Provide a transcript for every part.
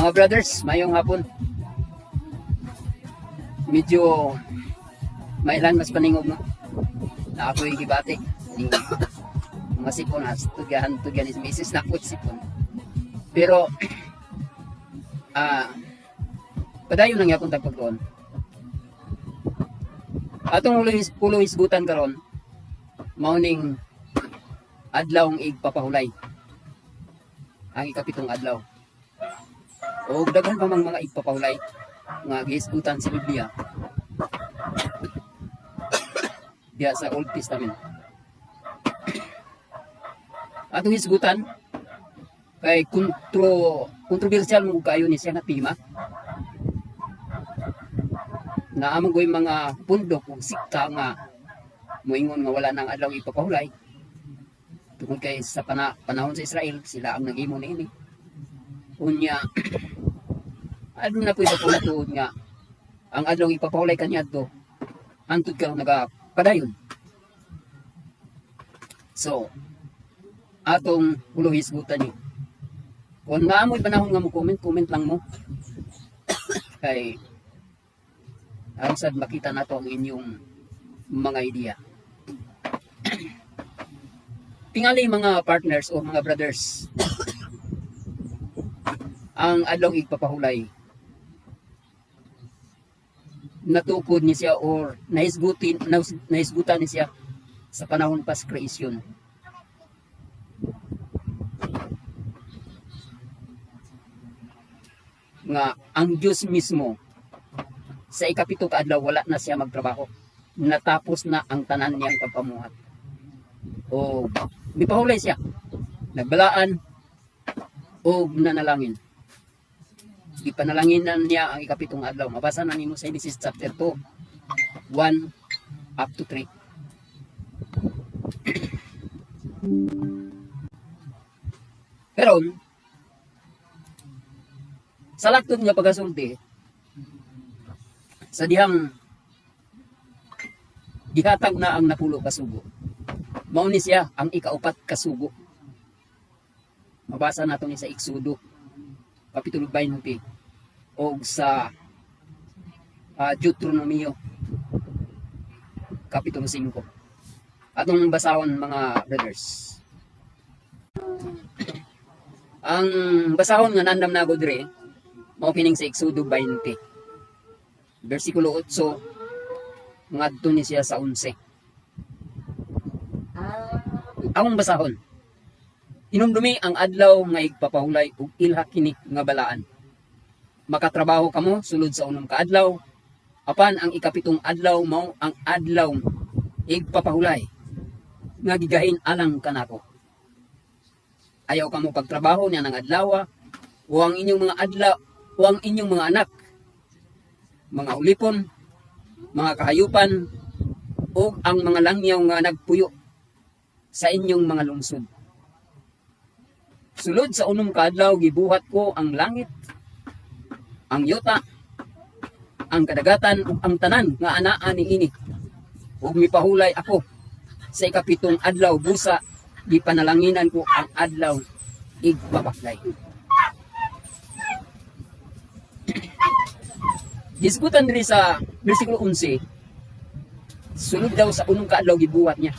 Mga brothers, mayong hapon. Medyo mailan mas paningog no. Na ako'y gibati. Mga sipon ha, tugyan is misis na po sipon. Pero padayon lang yapon tagpagdoon. Atong ulo hisgutan karon mauning adlaw ng igpapahulay. Ang ikapitong adlaw. O daghan pa mga igpapahulay nga gihisgutan sa Biblia. Diya sa Old Testament. Atong hisgutan kay kontrobersyal mo kayo ni siya nga tema. Naamong goy mga pundok ug sikta nga moingon nga wala nang adlaw ipapahulay. Tungkol kay sa panahon sa Israel sila ang nag-imo niini. Unya ano na po ipapahulay nga ang adlaw ipapahulay kaniadto antud karon nagapadayon. So atong ulo hisgutan ni. Kung naamoy panahon nga mo comment lang mo. Kay ang sad makita nato ang inyong mga idea. Tingali mga partners o mga brothers. Ang adlaw igpapahulay natukod ni siya or nahisgutan ni siya sa panahon pas creation. Nga ang Diyos mismo sa ikapito ka adlaw wala na siya magtrabaho. Natapos na ang tanan niyang pagpamuhat. O mipahulay siya. Nagbalaan o nanalangin. Ipanalangin niya ang ikapitong adlaw. Mabasa na nimo sa Genesis chapter 2, 1 up to 3. Pero sa laktod nga pagasulti sa dihang gihatag na ang napulo ka sugo. Mao ni siya ang ikaupat ka sugo. Mabasa nato ni sa Exodo kapitulo 20 o sa Deuteronomio kapitulo 5. Atong basahon mga brothers. Ang basahon nga nandam na dire mao kining sa Exodo 20 versikulo 8 ngadto ni siya sa 11. Among basahon. Inumdumi ang adlaw nga igpapahulay ug ilha kini nga balaan. Makatrabaho kamo sulod sa unang kaadlaw. Apan ang ikapitong adlaw mao ang adlaw igpapahulay nga gigahin alang kanako. Ayaw kamo pagtrabaho niya ng adlaw o ang inyong mga adlaw o ang inyong mga anak, mga ulipon, mga kahayupan o ang mga langyaw nga nagpuyo sa inyong mga lungsod. Sulod sa unong kaadlaw gibuhat ko ang langit, ang yuta, ang kadagatan ug ang tanan nga anaa niini. Ug mipahulay ako sa ikapitong adlaw busa gipanalanginan ko ang adlaw igpapaklay. Diskutan diri sa bersikulo 11. Sulod daw sa unong kaadlaw gibuhat niya.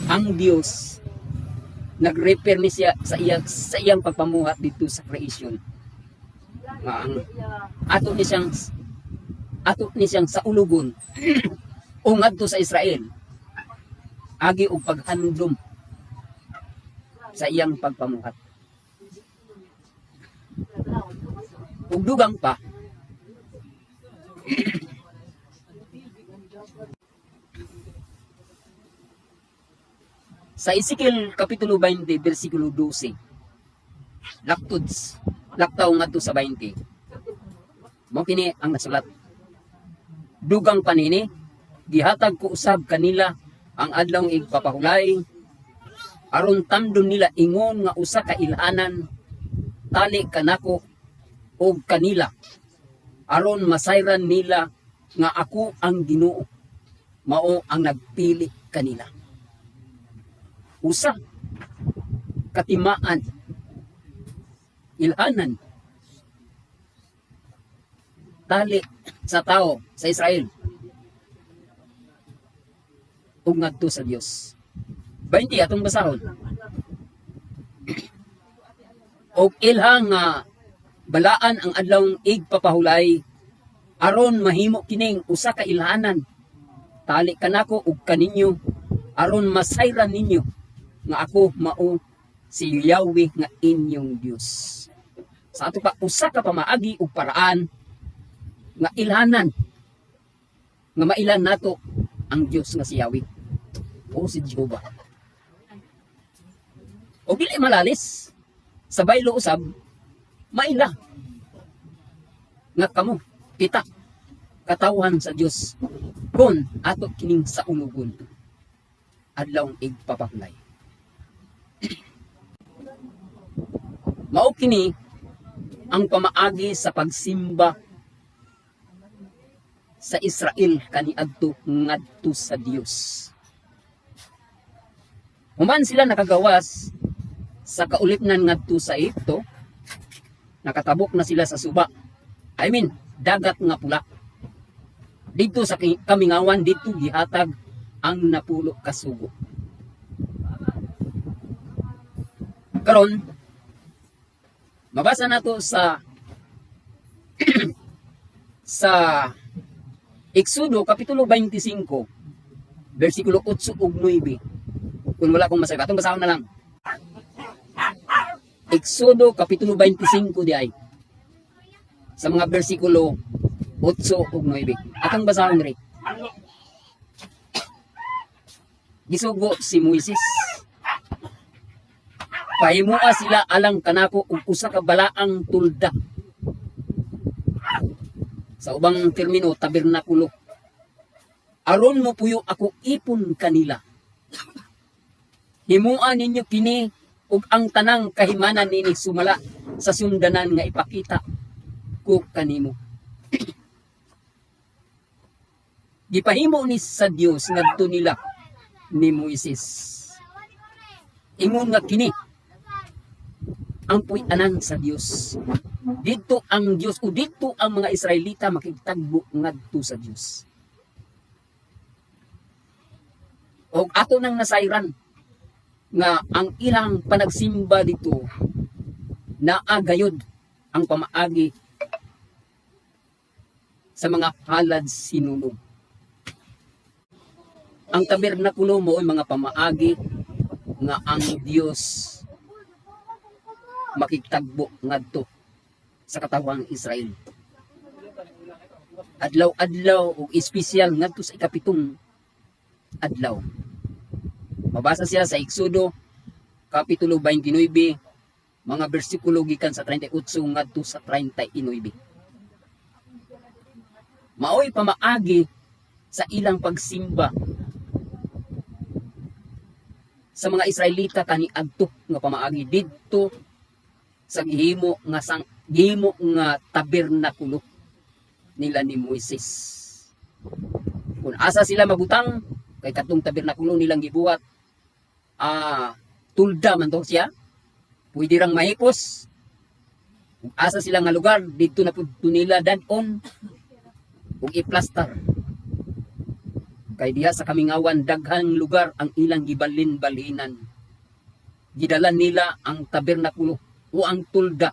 Ang Dios nag-repair ni siya sa iyang pagpamuhat dito sa creation. Ang ato ni siyang sa ulugon o ngadto sa Israel agi og paghandom sa iyang pagpamuhat. Ug dugang pa sa Ezekiel kapitulo 20 bersikulo 12. Laktaw ngadto sa 20. Mao kini ang nasulat. Dugang panini gihatag ko usab kanila ang adlaw igpapahulay aron tamdon nila ingon nga usa ka ilhanan tali kanako og kanila aron masayran nila nga ako ang Ginoo mao ang nagpili kanila. Usa katimaan ilhanan tali sa tao sa Israel ug ngadto sa Dios. 20 atong basahon. Og ilhang nga balaan ang adlawng igpapahulay aron mahimo kining usa ka ilhanan tali kanako ug kaninyo aron masayran ninyo nga ako mao si Yahweh nga inyong Dios. Sa ato pa usa ka pamaagi ug paraan nga ilhanan nga mailan nato ang Dios nga si Yahweh o si Jehovah. O dili malalis sa baylo usab maila nga kamo kita katawhan sa Dios kun ato kining sa unugon adlawng igpapahulay. Mao kini ang pamaagi sa pagsimba sa Israel kaniadto ngadto sa Dios. Human sila nakagawas sa kaulipnan ngadto sa Egipto, nakatabok na sila sa suba. Dagat nga pula. Dito sa kamingawan, dito gihatag ang napulo kasugo. Karon, mabasa nato sa sa Exodo kapitulo 25, versikulo 8 ug 9. Kung wala akong masaya, atong basahon na lang. Exodo kapitulo 25 di ay sa mga bersikulo 8 ug 9. Atong basahon rin. Gisugo si Moises. Pahimua sila alang kanako ug usa ka balaang tulda. Sa ubang termino tabernakulo. Aron mo puyo ako ipon kanila. Himua ninyo kini ug ang tanang kahimanan nini sumala sa sundanan nga ipakita ko kanimo. Gipahimo ni sa Dios ngadto nila ni Moises. Ingon nga kini ang puy-anan sa Dios. Dito ang Dios o dito ang mga Israelita makigtagbo ngadto sa Dios. Og ato nang nasayran nga ang ilang panagsimba dito naagayod ang pamaagi sa mga halad sinunog. Ang tabernakulo mo ay mga pamaagi nga ang Dios makigtagbo ngadto sa katawang Israel. Adlaw-adlaw o espesyal ngadto sa ikapitong adlaw. Mabasa siya sa Exodo kapitulo 29, mga bersikulo gikan sa 38 ngadto sa 39. Maoy pamaagi sa ilang pagsimba sa mga Israelita kaniadto nga pamaagi didto sa gihimo nga tabernakulo nila ni Moises. Kung asa sila mabutang kay katong tabernakulo nilang gibuhat, tulda man to siya. Pwede rang mahipos. Kung asa sila nga lugar, dito na pudto nila danon ug i-plaster. Kay diha sa kamingawan daghang lugar ang ilang gibalin-balinan. Gidalan nila ang tabernakulo o ang tulda.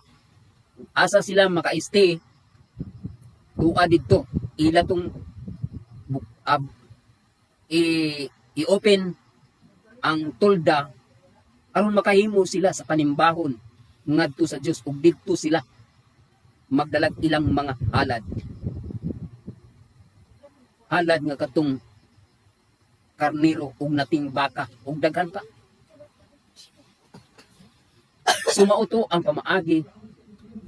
Kung asa sila maka-stay, tuwa dito, ila tong i-open ang tulda aron makahimo sila sa panimbahon ngadto sa Dios ug didto sila magdalag ilang mga halad. Halad nga katong karnero ug nating baka ug daghan pa. Sumauto ang pamaagi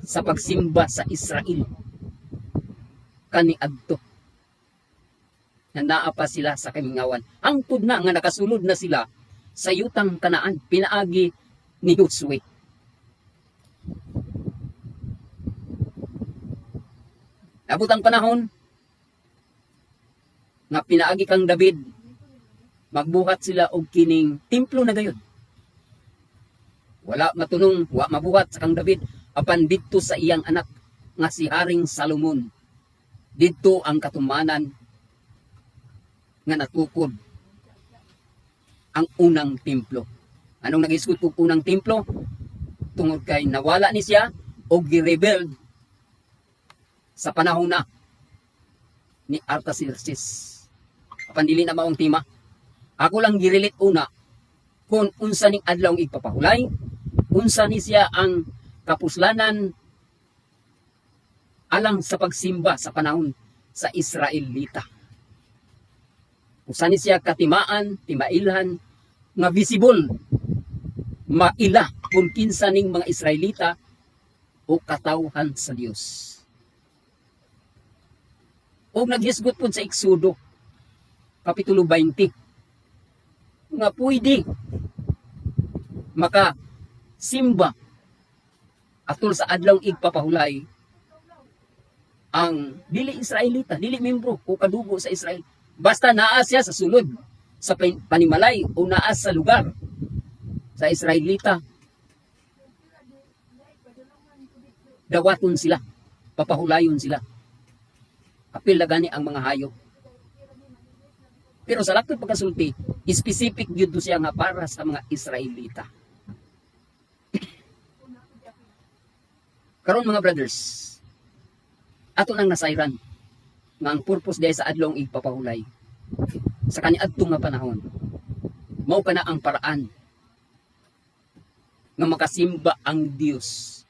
sa pagsimba sa Israel kaniadto. Naa pa sila sa kamingawan. Hangtod na nga nakasulod na sila sa yutang Kanaan, pinaagi ni Josue. Abot ang panahon nga pinaagi kang David, magbuhat sila og kining templo na gayon. Wala matunong, wa mabuhat sa kang David apan didto sa iyang anak nga si Haring Salomon Dito ang katumanan nga natukod ang unang templo. Anong nag-isgot og unang templo? Tungod kay nawala ni siya o gi-rebuild sa panahon na ni Artaxerxes. Apan dili na maong tema. Ako lang gi-relate una kung unsa ning adlaw ang igpapahulay, unsa ni siya ang kapuslanan alang sa pagsimba sa panahon sa Israelita. Unsa ni siya katimaan, timailhan nga visible maila kung kinsa ning mga Israelita o katawhan sa Dios. O naghisgot po sa Exodo kapitulo 20 nga pwede maka simba atol sa adlaw igpapahulay ang dili Israelita, dili membro o kadugo sa Israel. Basta naa siya sa sulod sa panimalay o naa sa lugar sa Israelita. Dawaton sila, papahulayon sila. Apil na gani ang mga hayop. Pero sa laktod pagkasulti, specific yun siya nga para sa mga Israelita. Karon mga brothers, ato nang nasayran nga ang purpose dahil sa adlong igpapahulay sa kaniadtong nga panahon. Mao kana ang paraan nga makasimba ang Dios.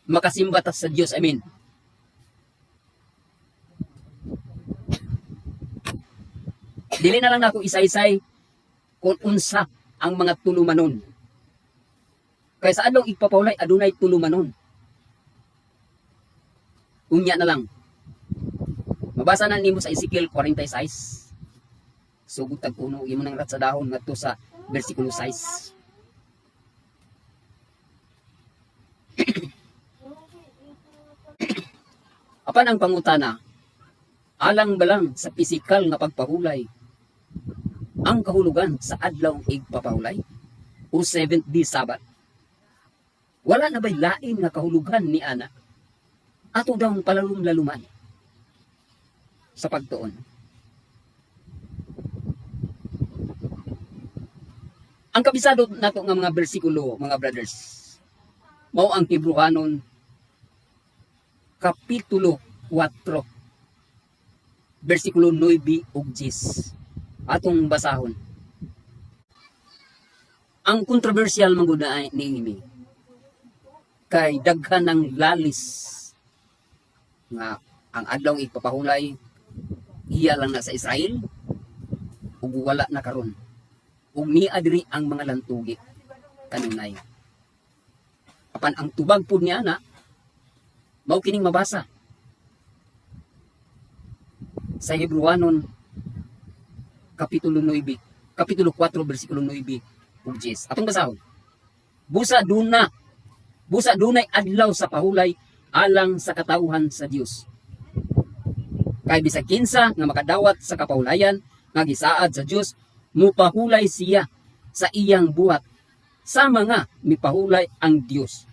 Makasimba ta sa Dios, amen. Dili na lang nako isa-isay kung unsa ang mga tulumanon. Kaya sa adlong igpapahulay adunay tulumanon. Unya na lang. Mabasa na nimo sa Ezekiel 46. Sugod tag puno imo nang rat sa dahon ngadto sa bersikulo 6. Apan ang pangutana, alang balang sa pisikal nga pagpahulay ang kahulugan sa adlaw igpapahulay o 7th day Sabbath? Wala na ba'y lain nga kahulugan ni ana? Ato daw palalum-laluman sa pagtuon. Ang kabisado nato nga mga bersikulo, mga brothers, mao ang Hebrewanon kapitulo 4 bersikulo 9 ug 10. Atong basahon. Ang kontrobersyal man gud niini kay daghan ng lalis nga ang adlaw igpapahulay iya lang na sa Israel ug wala na karon. Ug niya diri ang mga lantugi kanunay. Apan ang tubag pud niya na mao kining mabasa sa Hebrewanon kapitulo 9, kapitulo 4 bersikulo 9 ug 10. Atong basahon. Busa dunay adlaw sa pahulay alang sa katawhan sa Dios. Kay bisag kinsa nga makadawat sa kapahulayan nga gisaad sa Dios, mupahulay siya sa iyang buhat sama nga mipahulay ang Dios.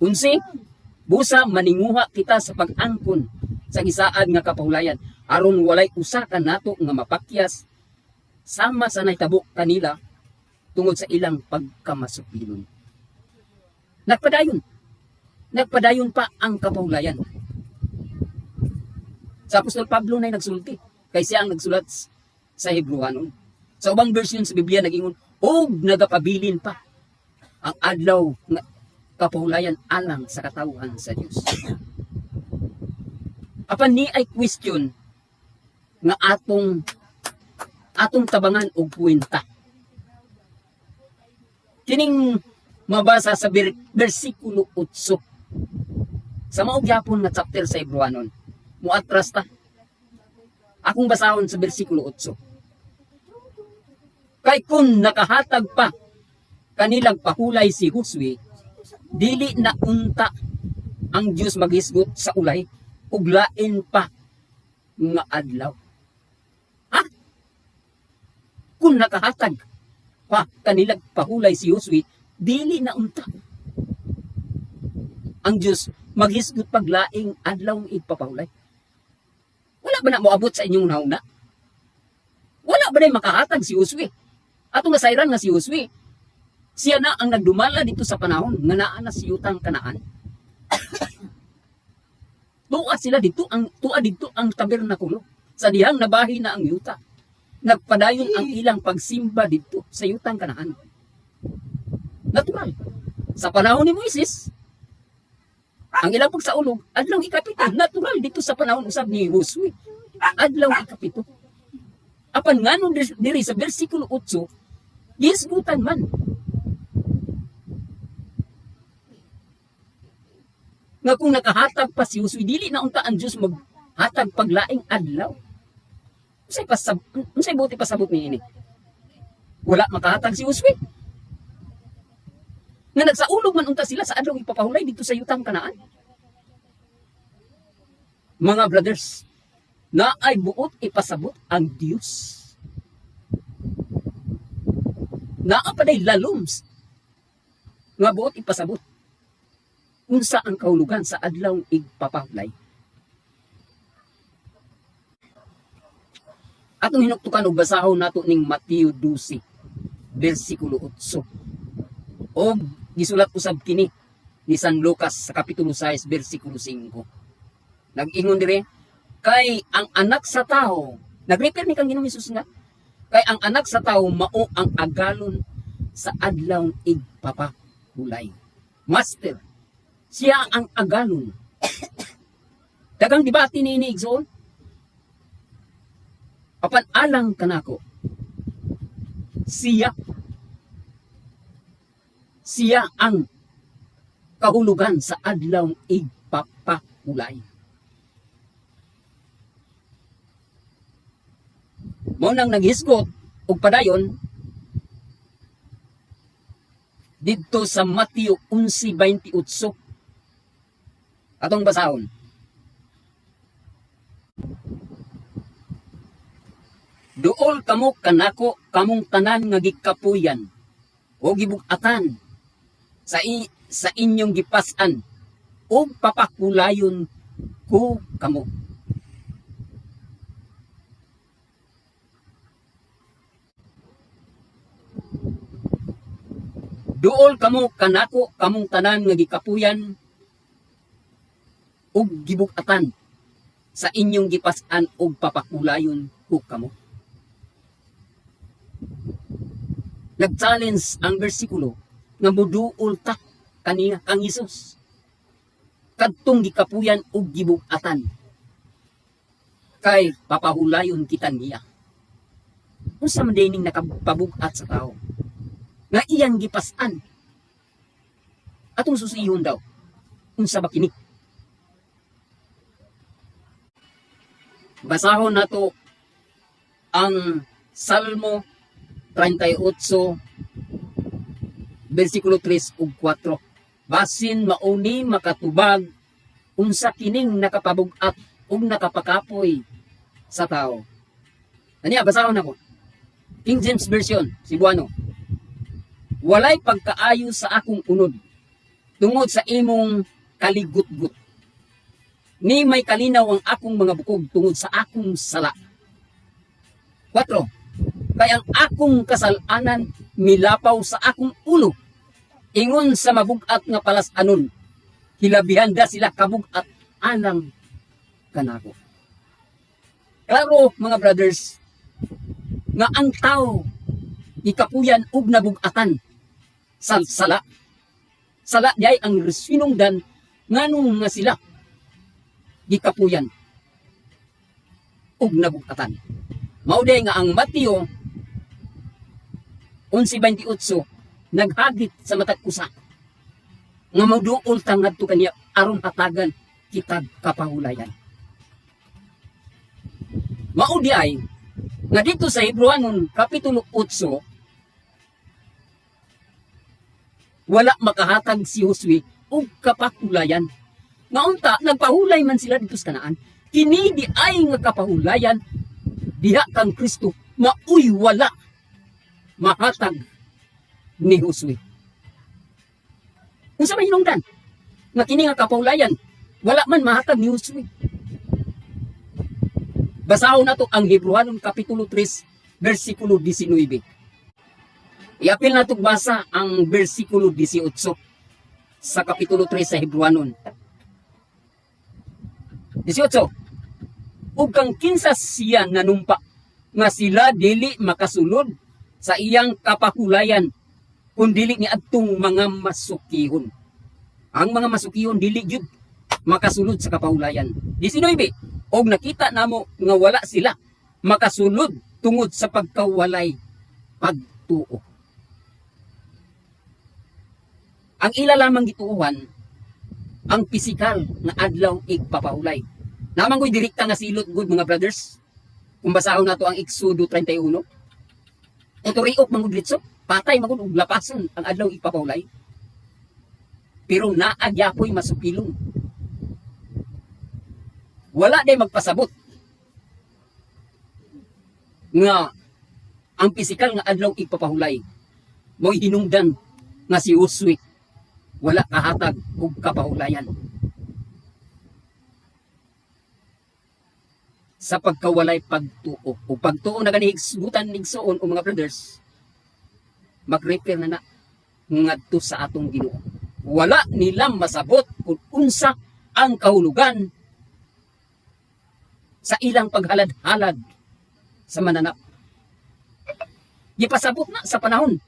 Unsi, busa maninguha kita sa pag-angkon sa gisaad nga kapahulayan aron walay usa ka nato nga mapakyas sama sa nahitabo kanila tungod sa ilang pagkamasupilon. Nagpadayon pa ang kapahulayan. Sa Apostol Pablo na nagsulti kay siya ang nagsulat sa Hebrewanon. Sa ubang version sa Biblia nagingon og nagapabilin pa ang adlaw nga kapahulayan alang sa katawhan sa Dios. Apan ni ay question nga atong tabangan og kwenta. Kining mabasa sa bersikulo 8 sa maong gyapon nga chapter sa Hebrewanon. Muatras ta. Akong basahon sa bersikulo 8. Kay kun nakahatag pa kanilang pahulay si Josue, dili na unta ang Dios maghisgot sa ulay ug lain pa nga adlaw. Ha? Kung nakahatag pa kanilang pahulay si Josue, dili na unta ang Dios maghisgot paglaing adlaw ng igpapahulay. Wala ba na moabot sa inyong nauna? Wala ba na makahatag si Josue? Atong nasayran nga si Josue, siya na ang nagdumala dito sa panahon nga naa na si Yutang Kanaan. Tuwa dito ang tabernakulo. Sa dihang nabahi na ang yuta. Nagpadayon ang ilang pagsimba dito sa Yutang Kanaan. Natural. Sa panahon ni Moises, ang ilang pagsaulog, adlaw ikapito. Natural dito sa panahon usab ni Josue. Adlaw ikapito. Apan ngano diri sa bersikulo 8, gisgutan man. Nga kung nakahatag pa si Josue, dili na unta ang Diyos maghatag paglaing adlaw. Unsay buti pasabot ni ini? Wala makahatag si Josue. Nga nagsaulog man unta sila sa adlaw ipapahulay dito sa Yutang Kanaan. Mga brothers, na ay buot ipasabot ang Diyos. Naapaday laloms nga buot ipasabot unsa ang kahulugan sa adlaw igpapahulay. Atong hinuktukan og basahon nato ning Mateo 12 bersikulo 8. O gisulat usab kini ni San Lucas sa kapitulo 6 bersikulo 5. Nag-ingon dire, kay ang anak sa tao, nag-refer ni kang Ginoong Hesus nga, kay ang anak sa tao mao ang agalon sa adlaw igpapahulay. Master, siya ang agalon. Dagang debate ni Igsoon. Apan alang kanako. Siya ang kahulugan sa adlaw igpapahulay. Mao nang naghisgot og padayon dito sa Mateo 11:28. Atong basahon. Duol kamo kanako kamong tanan nga gikapuyan o gibug-atan sa inyong gipas-an o papakulayon ko kamo. Duol kamo kanako kamong tanan nga gikapuyan ug gibug-atan sa inyong gipas-an ug papakulayon ko kamo. Nag-challenge ang bersikulo nga moduol ta kaniya kang Hesus. Kadtong gikapuyan ug gibug-atan kay papahulayon kita niya. Unsa man dining nakapabug-at sa tao nga iyang gipas-an atong susihon daw unsa ba kini? Basahon nato ang Salmo 38 bersikulo 3 ug 4. Basin mauni makatubag unsa kining nakapabug-at ug nakapakapoy sa tao. Aniya basahon nako. King James Version, Cebuano. Walay pagkaayo sa akong unod tungod sa imong kaligut-gut. Ni may kalinaw ang akong mga bukog tungod sa akong sala. 4. Kay ang akong kasalanan milapaw sa akong ulo. Ingon sa mabug-at nga palas-anon. Hilabihanda sila kabug-at alang kanako. Klaro mga brothers, nga ang tao ikapuyan ug nabug-atan sa sala. Sala diay ang sinungdan nganong nga sila gikapuyan ug nabug-atan. Mao day nga ang Mateo 11:28 naghagit sa matag usa nga moduol ta ngadto kaniya aron hatagan kitag kapahulayan. Mao di ay nga dito sa Hebreanon kapitulo 8 wala makahatag si Josue og kapahulayan. Naunta nagpahulay man sila dito sa Kanaan. Kini di ay nga kapahulayan diha kang Kristo mauy wala mahatag ni Josue. Unsa may hinungdan nga kini nga kapahulayan Wala man mahatag ni Josue. Basahon nato ang Hebrewanon Kapitulo 3, versikulo 19. Iapil nato basa ang versikulo 18 sa Kapitulo 3 sa Hebrewanon. 18. Ug kang kinsa siya nanumpa nga sila dili makasulod sa iyang kapahulayan kung dili ni adtong mga masukihon. Ang mga masukihon dili gyud makasulod sa kapahulayan. 19. Og nakita namo nga wala sila makasulod tungod sa pagkawalay pagtuo. Ang ila lamang gituuhan ang pisikal nga adlaw igpapahulay. Naman ko'y direkta nga silot good mga brothers. Kung basahon nato ang Exodo 31. Uturiok mangudlitso, patay magud og lapason ang adlaw igpapahulay. Pero naagyapoy masupilon. Wala day magpasabot nga ang pisikal nga adlaw ipapahulay mo'y hinungdan nga si Josue wala kahatag og kapahulayan sa pagkawalay pagtuo o pagtuo na ganihigsutan nigsuon o mga brothers mag-refer na ngadto sa atong Ginoo. Wala nilang masabot kung unsa ang kahulugan sa ilang paghalad-halad sa mananap. Gipasabot na sa panahon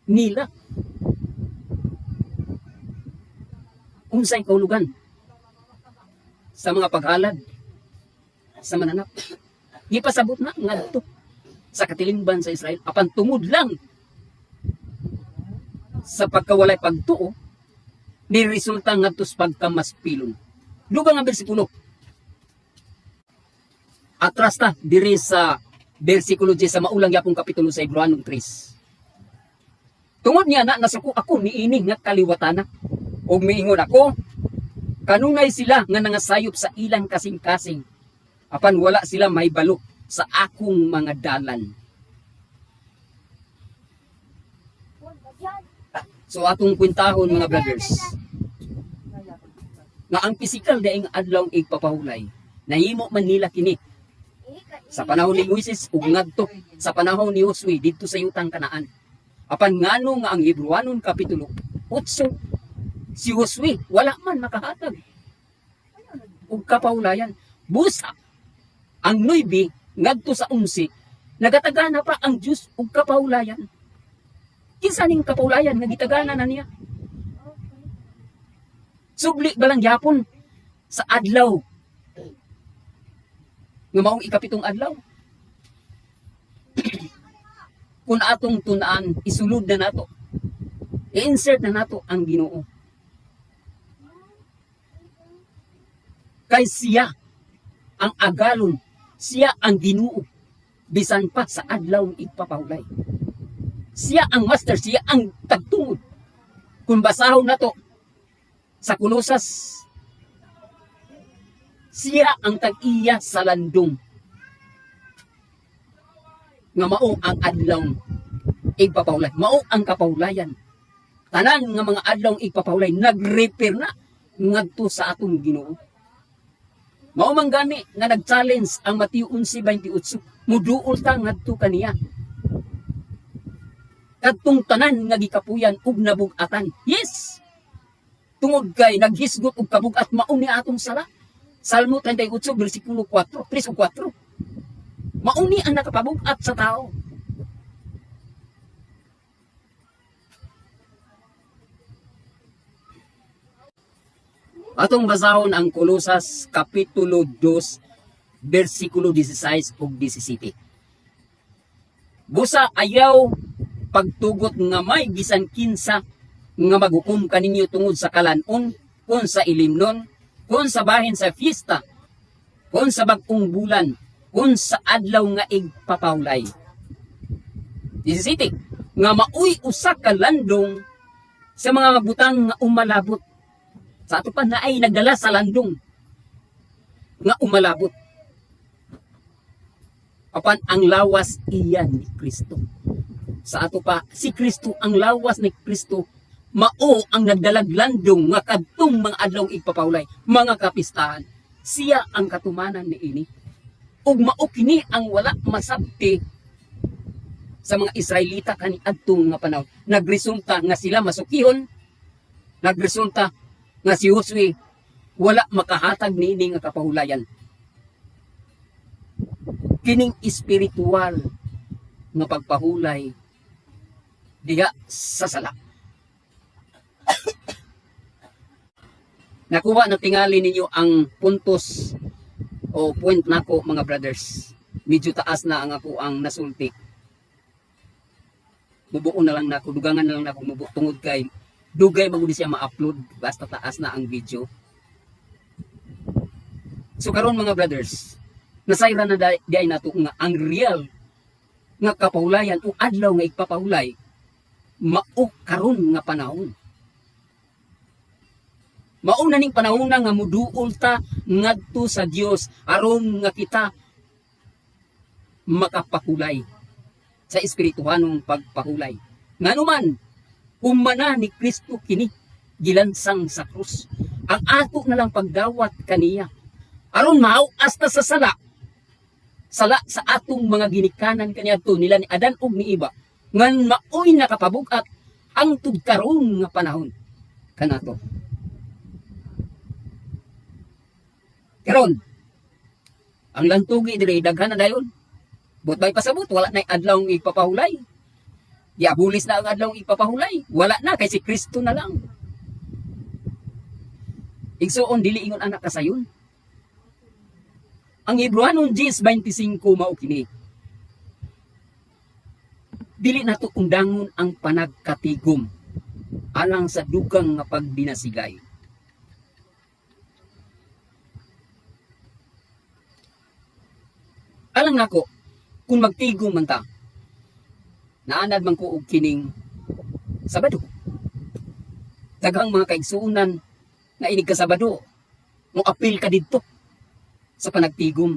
nila. Unsay kahulugan sa mga paghalad sa mananap. Gipasabot na ngadto sa katilingban sa Israel apan tungod lang sa pagkawalay pagtuo ni resulta ngadto sa pagkamaspilon. Dugang ang bersikulo atras ta diri sa bersikulo 10 sa maulang yapong kapitulo sa Hebrewanon 3. Tungod niya na nasuko ako niini nga kaliwatana ug miingon ako kanunay sila nga nangasayop sa ilang kasing-kasing apan wala sila mahibalo sa akong mga dalan. So atong kwintahon mga brothers nga ang pisikal daing adlaw igpapahulay nahimo man nila kini sa panahon ni Moises ug ngadto sa panahon ni Josue didto sa yutang Kanaan. Apan ngano nga ang Hebrewanon Kapitulo 8 si Josue wala man makahatag og kapahulayan. Busa ang 9 ngadto sa 11 nagatagana pa ang Dios og kapahulayan. Kinsa ning kapahulayan nga gitagana na niya? Subli balang gyapon sa adlaw nga maong ikapitong adlaw. Kung atong tunaan, isulod na nato. I-insert na nato ang Ginoo. Kay siya ang agalon, siya ang Ginoo, bisan pa sa adlaw igpapahulay. Siya ang master, siya ang tagtungod. Kung basahon nato sa Kolosas, siya ang tag-iya sa landong. Nga mao ang adlaw igpapahulay. Mao ang kapahulayan. Tanan nga mga adlaw igpapahulay nag-refer na ngadto sa atong Ginoo. Mao man gani nga nag-challenge ang Mateo 11:28. Muduol ta ngadto kaniya. Kadtong tanan nga gikapuyan ug nabug-atan. Yes. Tungod kay naghisgot og kabug-at mao ni atong sala. Salmo 38, versikulo 4, 3 o 4. Mauni ang nakapabug-at sa tao. Atong basahon ang Kolosas Kapitulo 2, versikulo 16 o 17. Busa ayaw pagtugot nga may bisan kinsa nga maghukom kaninyo tungod sa kalanon, kung sa ilimnon, kung sa bahin sa fiesta, kung sa bagong bulan, kung sa adlaw nga igpapahulay. 17. Nga maoy usa ka landong sa mga butang nga umalabot. Sa ato pa na ay nagdala sa landong nga umalabot. Apan ang lawas iyan ni Kristo. Sa ato pa si Kristo ang lawas ni Kristo mao ang nagdalaglandong nga kadtong mga adlaw ipapawlay, mga kapistahan. Siya ang katumanan ni ini. Ug mao kini ang wala masabti sa mga Israelita kani adtong nga panahon. Nagresulta nga sila masukihon, nagresulta nga si Josue wala makahatag niini nga kapahulayan. Kining espiritual nga pagpahulay diha sa sala. Nakuha na tingali ninyo ang puntos o point nako mga brothers. Medyo taas na ang ako ang nasulti. Mubuo na lang nako, dugangan na lang nako mubuo tungod kay dugay magudi siya ma-upload basta taas na ang video. So karon mga brothers, nasayra na di ay nato nga ang real nga kapahulayan o adlaw nga ipapahulay mao karon nga panahon. Mao na ning panahon nga muduol ta ngadto sa Dios aron nga kita makapahulay sa espirituhanong pagpahulay. Nganuman humana ni Kristo kini gilansang sa krus. Ang ato na lang pagdawat kaniya aron mauas ta sa sala sa atong mga ginikanan kaniadto nila ni Adan ug ni Eva ngan maoy nakapabug-at ang karon nga panahon kanato. Karon ang lantugi diri daghan na dayon. But may pasabot wala na adlaw ng ipapahulay. Diabulis na ang adlaw ng ipapahulay. Wala na kay si Kristo na lang. Igsuon dili ingon anak kasayon. Ang Hebrewanon 10:25 mao kini. Dili nato undangon ang panagkatigom alang sa dugang nga pagbinasigay. Alang nako, kung magtigom man ta, naanad man ko og kining Sabado. Daghang mga kaigsuunan nga inig ka Sabado, mo apil ka didto sa panagtigom.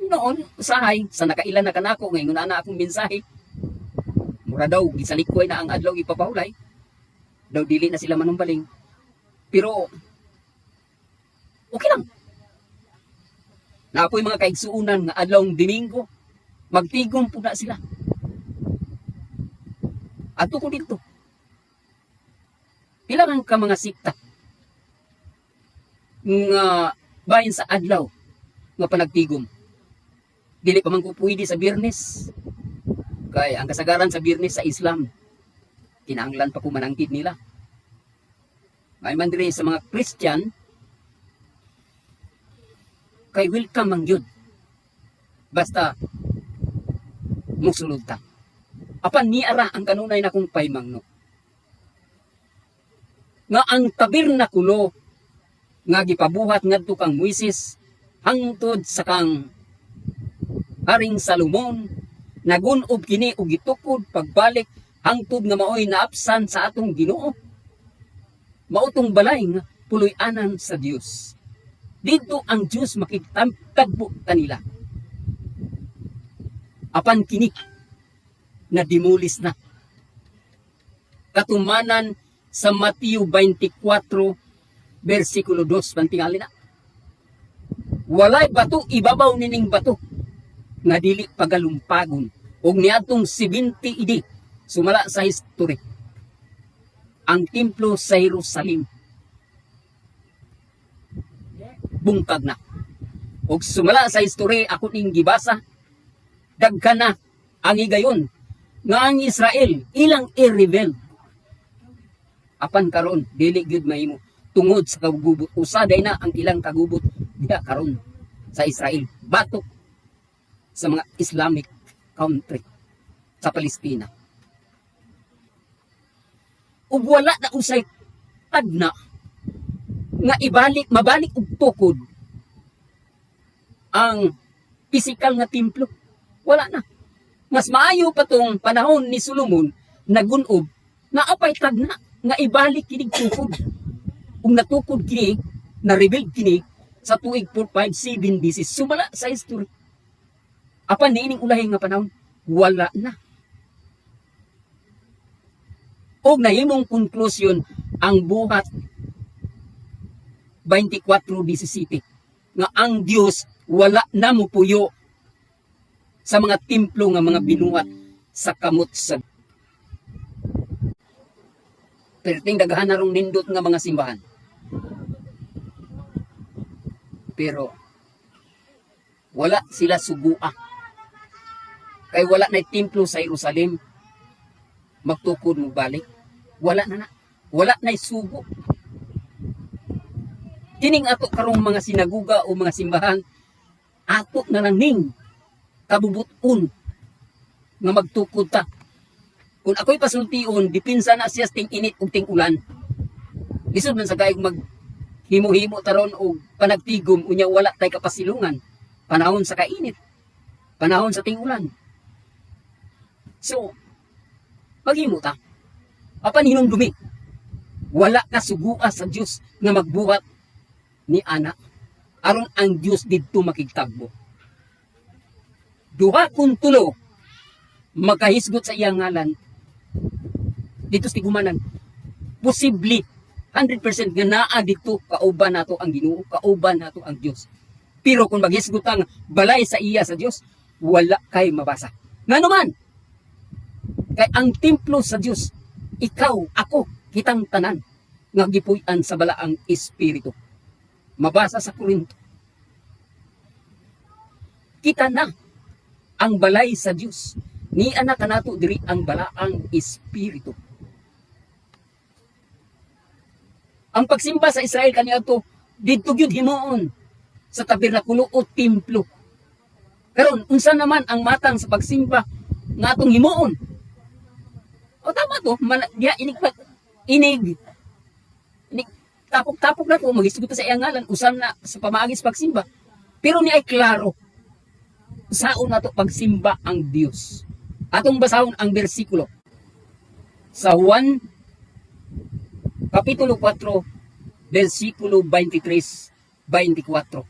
Noon, usahay, sa nakailan na kanako, ngayon na akong mensahe. Mura daw, gisalikway na ang adlaw ipapahulay. Daw dili na sila manumbaling. Pero, okay lang. Naapoy mga kaigsuunan nga adlawng Domingo, magtigom po na sila. Ato ko dito. Ilang ka mga sikta nga bahin sa adlaw nga panagtigom. Dili pa man ko pwede sa Biyernes. Kay ang kasagaran sa Biyernes sa Islam, kinahanglan pa ko manangkid nila. May man diri sa mga Christian, kay welcome man yun. Basta musulod ta. Apan niara ang kanunay na kong paymangno. Nga ang tabernakulo nga gipabuhat ngadto kang Moises hangtod sa kang Haring Salomon nagunob kini og gitukod pagbalik hangtod nga maoy naapsan sa atong Ginoo. Mautong balay nga puloy-anan sa Dios. Dito ang Diyos makitagbo kanila. Apan kini na dimulis na. Katumanan sa Mateo 24 versikulo 2 pantingali na. Walay bato ibabaw nining bato nga dili pagalumpagon og niadtong 70 idi sumala sa history. Ang templo sa Jerusalem bungkag na. Og sumala sa history ako ning gibasa, daghan na ang higayon nga ang Israel ilang i-reveal. Apan karon dili gyud mahimo tungod sa kagubot. Usaday na ang ilang kagubot diha karon sa Israel. Batok sa mga Islamic country sa Palestina. Ug wala na usay tagna nga mabalik og tukod ang pisikal nga templo. Wala na. Mas maayo pa tong panahon ni Solomon nagunob na apay tagna nga ibalik kini tukod. Kung natukod kini, na-rebuild kini sa tuig 457 BC, sumala sa history. Apan niining ulahi nga panahon, wala na. O nahimong konklusyon ang buhat 24:17 nga ang Dios wala na mopuyo sa mga templo nga mga binuhat sa kamot sa perting daghan na rong nindot nga mga simbahan. Pero wala sila sugua. Kay wala na templo sa Jerusalem. Magtukod mo balik. Wala na. Wala na sugo. Kining ato karong mga sinaguga o mga simbahan, ato na lang ning kabubuton nga magtukod ta. Kung ako'y pasultion, dipinsa na siya ting init ug ting ulan. Lisod man sa gayog mag himo-himo taron og panagtigom unya wala tay kapasilungan. Panahon sa kainit. Panahon sa ting ulan. So, maghimo ta. Apan hinumdumi. Wala ka sugua sa Dios nga magbuhat ni anak aron ang Dios didto makigtagbo. Duha kun tulo makahisgot sa iyang ngalan dito sa tigumanan. Posible 100% nga naa dito kauban nato ang Ginoo, kauban nato ang Dios. Pero kung maghisgot ang balay sa iya sa Dios, wala kay mabasa. Ngano man? Kay ang templo sa Dios, ikaw, ako, kitang tanan nga gipuy-an sa balaang espiritu. Mabasa sa Korinto. Kita na ang balay sa Dios. Ni anak kanato diri ang balaang espiritu. Ang pagsimba sa Israel kaniadto didto gyud himuon sa tabernakulo o templo. Karon unsa naman ang matang sa pagsimba nga atong himuon? O tama to, diha inig tapok-tapok na to, maghisgot sa iyang ngalan, usam na sa pamaagis pagsimba. Pero ni ay klaro, saon na to pagsimba ang Dios. Atong basahon ang bersikulo. Sa Juan, Kapitulo 4, versikulo 23-24.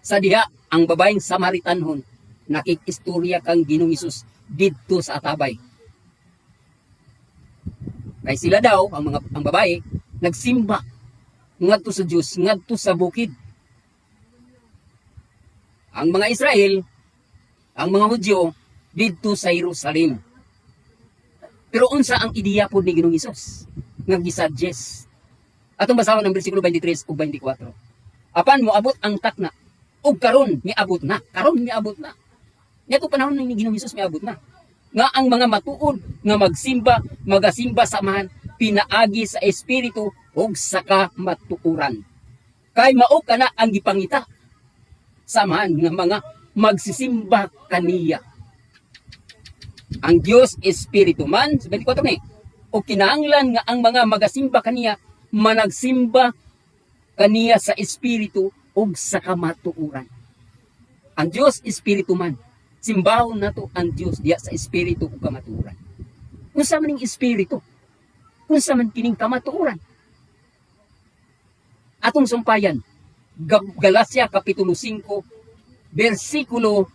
Sa diha, ang babaeng Samaritanhon, nakikistorya kang Ginoong Hesus didto sa atabay. Kay sila daw, ang babae, nagsimba ngadto sa Dios, ngadto sa bukid. Ang mga Israel, ang mga Hudyo, didto sa Jerusalem. Pero unsa ang ideya pod ni Ginoong Hesus nga gisuggest? Atong basahon ang bersikulo 23 ug 24. Apan moabot ang takna ug karon miabot na. Karon miabot na. Niadto panahon ni Ginoong Hesus miabot na. Nga ang mga matuod nga magsimba, magasimba samahan pinaagi sa espiritu ug sa kamatuoran. Kay mao kana ang gipangita samahan nga mga magsisimba kaniya. Ang Dios espiritu man, 24 ni, o kinahanglan nga ang mga magasimba kaniya managsimba kaniya sa espiritu ug sa kamatuoran. Ang Dios espiritu man, simbahon nato ang Dios diya sa espiritu ug kamatuoran. Unsa man ning espiritu? Unsa man kining kamatuoran? Atong sumpayan, Galacia Kapitulo 5, versikulo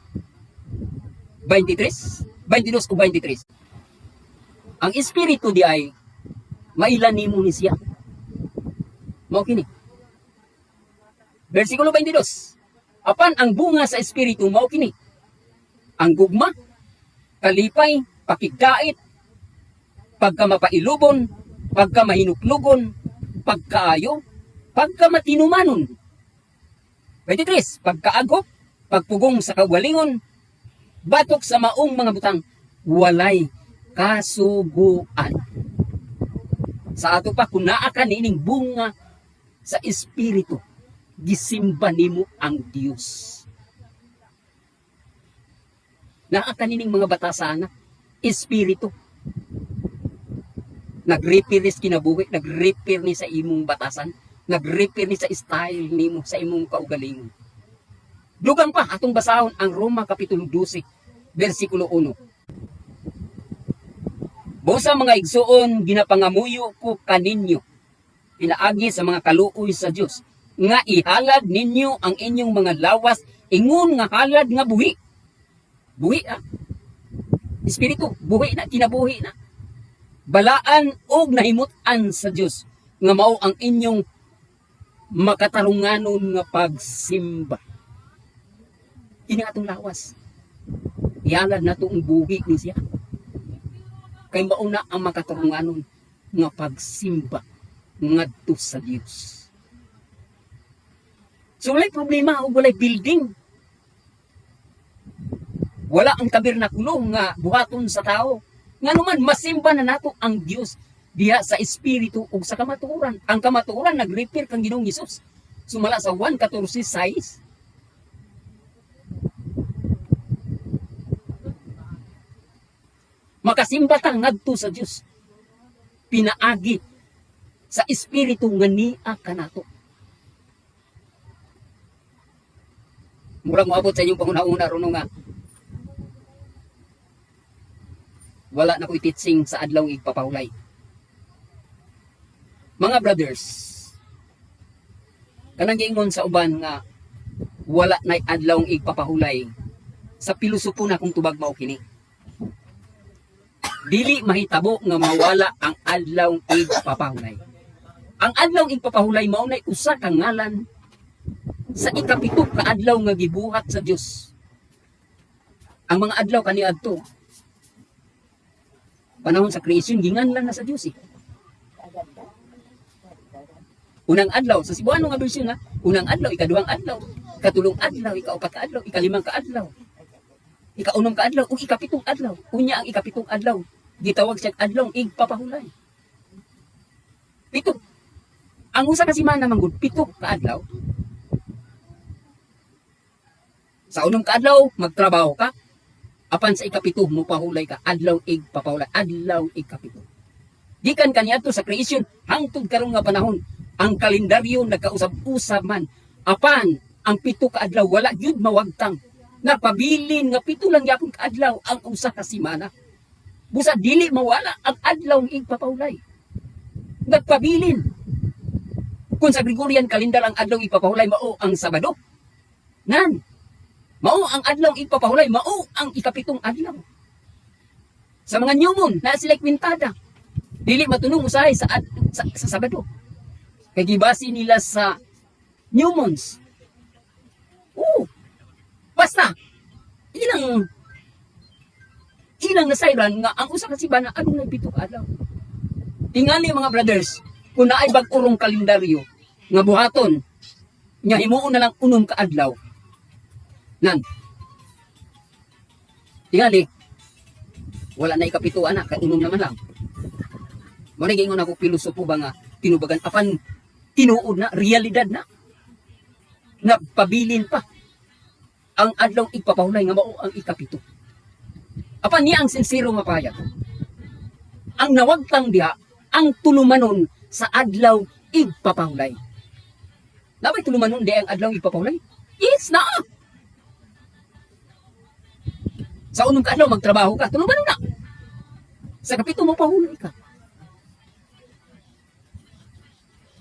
22 o 23. Ang espiritu di ay mailan nimo ni siya. Mao kini. Versikulo 22. Apan ang bunga sa espiritu mao kini. Ang gugma, kalipay, pakigkait, pagkamapailubon, pagkamahinuklugon, pagkaayo, pagkamatinumanon. 23. Pagkaagop, pagpugong sa kawalingon, batok sa maong mga butang, walay kasuguan. Sa ato pa, kung naa ka nining bunga sa espiritu, gisimba nimo ang Dios. Naa ka nining mga batasana, espiritu. Nag-repair ni kinabuhi, nag-repair ni sa imong batasan, nag-repair ni sa style nimo, sa imong kaugalingon. Dugang pa, atong basahon ang Roma Kapitulo 12, versikulo 1. Busa mga igsuon, ginapangamuyo ko kaninyo, pinaagi sa mga kaluoy sa Dios, nga ihalad ninyo ang inyong mga lawas, ingon nga halad nga buhi. Buhi Espiritu, buhi na, kinabuhi na. balaan og nahimutan sa Dios nga mao ang inyong makatarunganon nga pagsimba. Kini atong lawas. Ialad na itong buhi ni siya. Kay mauna ang makatarunganon nga pagsimba ngadto sa Dios. So walay problema o walay building. Wala ang tabernakulo nga buhaton sa tao. Nga naman masimba na nato ang Dios diha sa espiritu ug sa kamatuoran. Ang kamatuoran nag-repair kang Ginoong Hesus. Sumala sa 1:14:6. Makasimba ta ngadto sa Dios. Pinaagi sa espiritu nga niya kanato. Murag moabot sa inyong panguna-una ron nga wala na ko'y teaching sa adlaw igpapahulay. Mga brothers, kanang giingon sa uban nga wala na adlaw igpapahulay, sa pilosopo na kung tubag mao kini. Dili mahitabo nga mawala ang adlaw igpapahulay. Ang adlaw igpapahulay mao nay usa ka ngalan sa ikapito ka adlaw nga gibuhat sa Dios. Ang mga adlaw kaniadto panahon sa creation ginganlan na sa Dios eh. Unang adlaw sa Cebuano nga bersyon nga, unang adlaw, ikaduhang adlaw, ikatulong adlaw, ikaupat ka adlaw, ikalimang ka adlaw, ikaunom ka adlaw, ug ikapitong adlaw. Unya ang ikapitong adlaw gitawag siya adlaw igpapahulay. Pito. Ang usa ka semana manggod pito ka adlaw. Sa unang ka adlaw magtrabaho ka. Apan sa ikapito mo pahulay ka adlaw igpapahulay, adlaw ikapito. Gikan kaniadto sa creation hangtod karon nga panahon ang kalendaryo nagkausab-usab man. Apan ang pito ka adlaw wala gyud mawagtang. Napabilin nga pito lang gyapon ka adlaw ang usa ka semana. Busa dili mawala ang adlaw igpapahulay. Nagpabilin. Kung sa Gregorian calendar ang adlaw igpapahulay mao ang Sabado. Nan. Mao ang adlaw igpapahulay, mao ang ikapitong adlaw. Sa mga new moon, na sila kwintada. Dili matunong usahay sa Sabado. Kay gibasi nila sa new moons. Basta ilang nasayran nga ang usa ka simana adunay pito ka adlaw. Tingali mga brothers, kung naay bag-urong kalendaryo nga buhaton, nya himuon na lang unom ka adlaw. Nan. Tingali. Wala na ikapito anak, kay unom naman lang. Muna gingon ako pilosopo ba nga tinubagan apan tinuod na realidad na. Napabilin pa. Ang adlaw igpapahulay nga mao ang ikapito. Apan niya ang sincero nga payag. Ang nawagtang diha ang tulumanon sa adlaw igpapahulay. Labay tulumanon di ang adlaw igpapahulay? Yes na. Sa unong ka adlaw magtrabaho ka, tulumanon na. Sa kapito mo pahulay ka.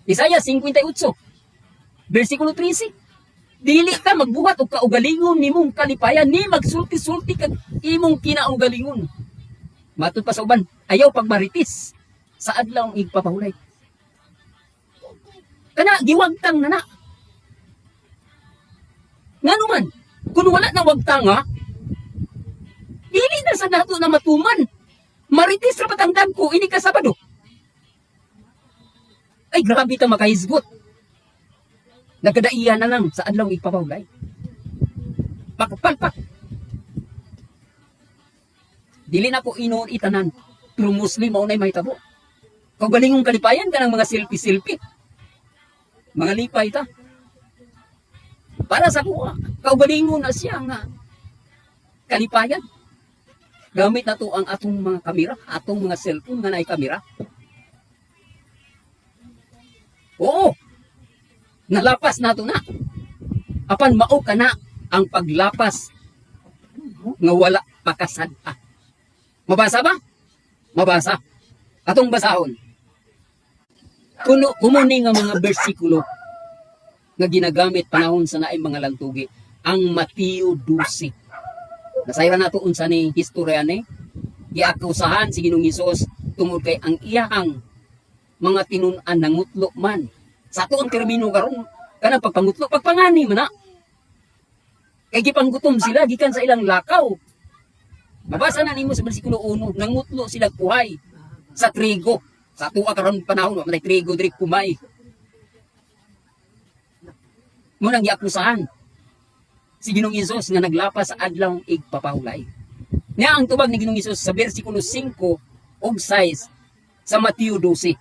Isaiah 58, versikulo 13. Dili ka magbuhat og kaugalingon nimong kalipayan, ni magsulti-sulti kag imong kinaugalingon. Matud pa sa uban, ayaw pagmaritis sa adlaw igpapahulay. Kana giwagtang na na. Ngano man, kung wala na wagtang ha, dili na sa nato na matuman. Maritis ra patang dagko ini ka Sabado. Ay grabe ta makahisgot. Nagkadaiya na lang sa adlaw igpapahulay. Pakpalpak. Dili na ko inuon itanan. Pero Muslim mao nay mahitabo. Kaugalingong kalipayan kanang mga selfie-selfie. Mga lipay ta. Para sa kuha, kaugalingon na siya nga kalipayan. Gamit na to ang atong mga kamera, atong mga cellphone nga naay kamera. Oo. Nalapas nato na. Apan mao kana ang paglapas nga wala pakasad-a. Mabasa ba? Mabasa. Atong basahon. Kumuni nga mga bersikulo nga ginagamit panahon sa naay mga lantugi. Ang Mateo 12. Nasayra nato unsa ni historya ni giakusahan si Ginoong Hesus tungod kay ang iyahang mga tinun-an nangutlo man. Sa tuon termino karon kanang pagpangutlo pagpangani man na. Kay gipanggutom sila gikan sa ilang lakaw. Mabasa na nimo sa bersikulo 1, nangutlo sila kuhay sa trigo. Sa tuwa karon panahon wa man trigo diri kumay. Mo nang giakusahan si Ginoong Hesus nga naglapas sa adlaw igpapahulay. Niya ang tubag ni Ginoong Hesus sa bersikulo 5 ug 6 sa Mateo 12.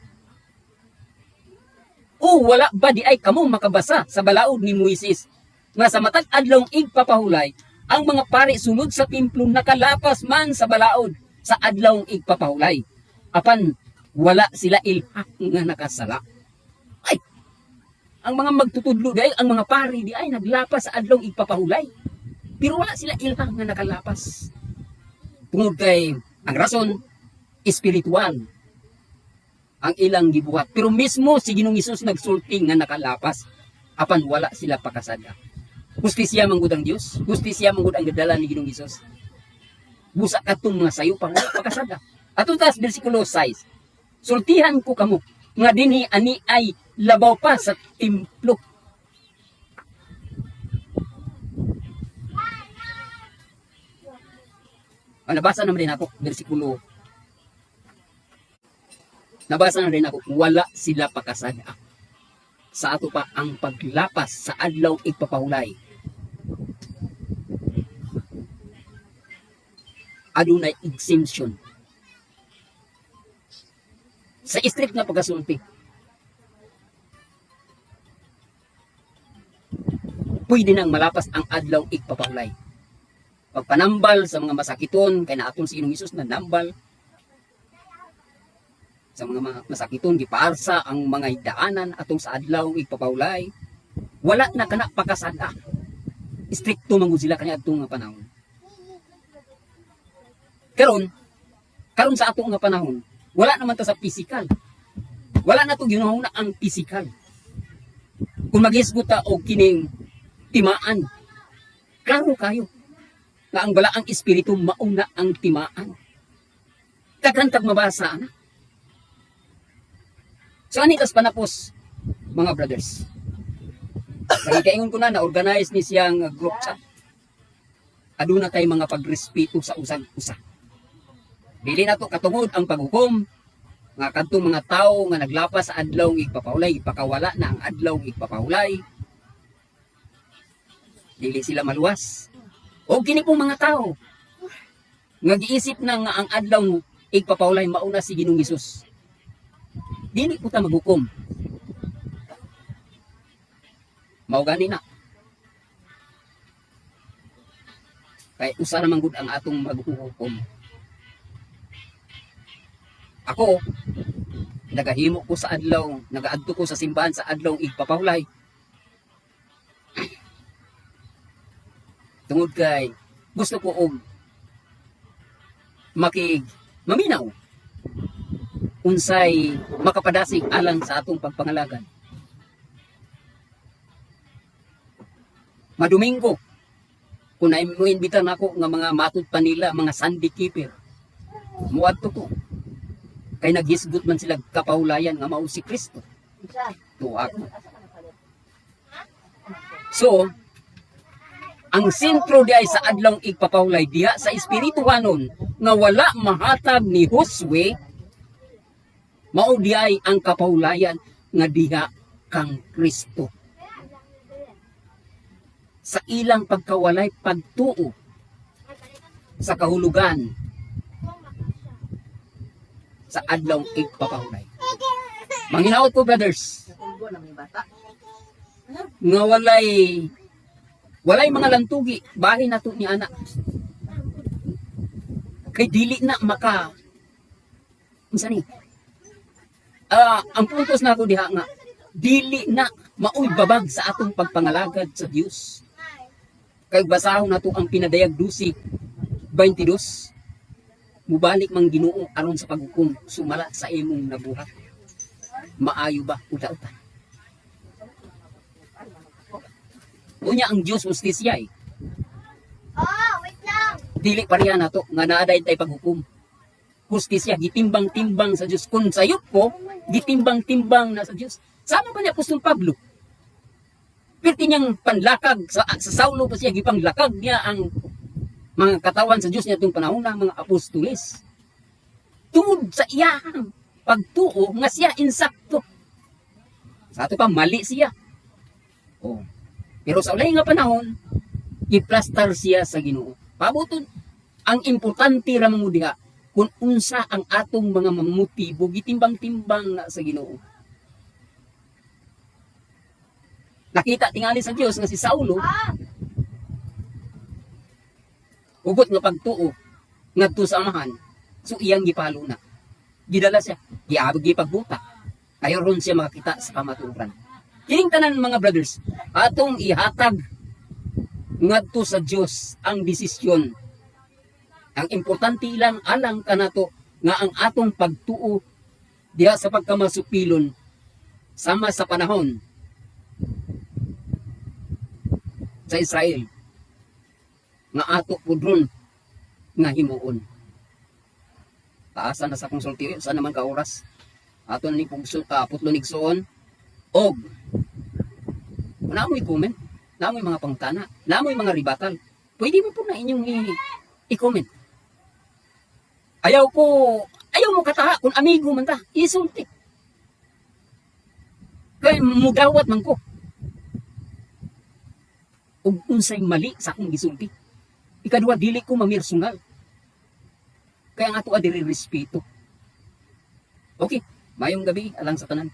O wala ba di ay kamo makabasa sa balaod ni Moises nga sa matag adlaw igpapahulay ang mga pari sulod sa templo nakalapas man sa balaod sa adlaw igpapahulay. Apan wala sila ilhak nga nakasala. Ay, ang mga magtutudlo di ay, ang mga pari di ay naglapas sa adlaw igpapahulay. Pero wala sila ilhak nga nakalapas. Tungod kay ang rason espiritual ang ilang gibuhat. Pero mismo si Ginoong Hesus nagsulti nga nakalapas. Apan wala sila pakasada. Justisya manggod ang Dios, justisya manggod ang gadala ni Ginoong Hesus. Busa katong mga sayo pang wala pakasada. Atong taas bersikulo 6. Sultihan ko kamo nga dinhi ani ay labaw pa sa templo. Nabasa naman din ako bersikulo. Nabasa na rin ako, wala sila pakasada. Sa ato pa ang paglapas sa adlaw igpapahulay. Adunay exemption. Sa strict na pagkasulti. Pwede nang malapas ang adlaw igpapahulay. Pagpanambal sa mga masakiton, kay naatol si Ginoong Hesus na nambal, sa mga masakiton gipaarsa ang mga higdaanan atong sa adlaw igpapahulay, wala na kana pakasada. Stricto man gud sila kanya atong nga panahon. Karon sa atong nga panahon, wala naman ta sa physical. Wala na to ginahuna ang physical. Kung maghisgot ta og kining timaan, klaro kayo na ang balaang espiritu mauna ang timaan. Kagantag mabasa na. So anitas panapos, mga brothers. Nagikaingon ko na organize ni siyang group chat. Aduna tay mga pagrespeto sa usag-usa. Dili na to katungod ang paghukom nga kadtong mga tao nga naglapas sa adlaw igpapahulay, ipakawala na ang adlaw igpapahulay. Dili sila maluwas. O kini pong mga tao nga giisip na nga ang adlaw igpapahulay mauna si Ginoong Hesus. Dili po ta maghukom. Mao gani na. Kay usa naman gud ang atong maghukom. Ako, nagahimo ko sa adlaw, nagaadto ko sa simbahan sa adlaw igpapahulay. Tungod kay gusto ko og maminaw unsay makapadasig alang sa atong pagpangalagan. Madomingo, kung naimbitahan ako nga mga matud pa nila, mga Sunday keeper, muadto ko. Kay naghisgot man sila kapahulayan nga mao si Kristo. To ako. So, ang sentro di ay sa adlaw igpapahulay diha sa espirituhanon nga wala mahatag ni Josue, mao di ay ang kapahulayan nga diha kang Kristo. Sa ilang pagkawalay pagtuo sa kahulugan sa adlaw igpapahulay. Manginaot ko, brothers, nga walay mga lantugi bahin nato ni anak. Kay dili na maka unsa ni? Ang puntos na ako diha nga dili na maoy babag sa atong pagpangalagad sa Dios. Kay basahon nato ang pinadayag 12:22. Mubalik mang Ginoo aron sa paghukom sumala sa imong nabuhat. Maayo ba uta-uta? Unya ang Dios justisya eh. Oh, wait lang. Dili pareha nato nga naaday tay paghukom. hustisya gitimbang-timbang sa Dios. Kun sayop ko gitimbang-timbang na sa Dios. Sama ba ni Apostol Pablo? Perti niyang panlakag sa Saulo pa siya gipanglakag niya ang mga katawan sa Dios niya itong panahon na mga apostoles. Tungod sa iyang pagtuo nga siya insakto. Sa ato pa mali siya. Oh. Pero sa ulay nga panahon, giplastar siya sa Ginoo. Pabuton, ang importante ra mo diha kung unsa ang atong mga motibo gitimbang-timbang na sa Ginoo. Nakita tingali sa Dios nga si Saulo ugot nga pagtuo ngadto sa amahan, so iyang gipalo na. Gidala siya, giabot gipagbuta. Ayo ron siya makakita sa kamatuoran. Kining tanan mga brothers, atong ihatag ngadto sa Dios ang desisyon. Ang importante lang alang kanato nga ang atong pagtuo diha sa pagkamasupilon sama sa panahon sa Israel nga ato pudron nga himuon. Taasan na sa konsultiyo, saan naman ka oras? Ato ni putlonig-soon og namoy comment, namoy mga pangtana, namoy mga ribatal. Pwede mo po na inyong i-comment. Ayaw mo kataha kung amigo man ta, isulti. Kaya mugawat man ko. Ug unsay mali sa akong gisulti. Ikaduha, dili ko mamirsungal. Kaya nga ito adiri respeto. Okay, mayong gabi alang sa tanan.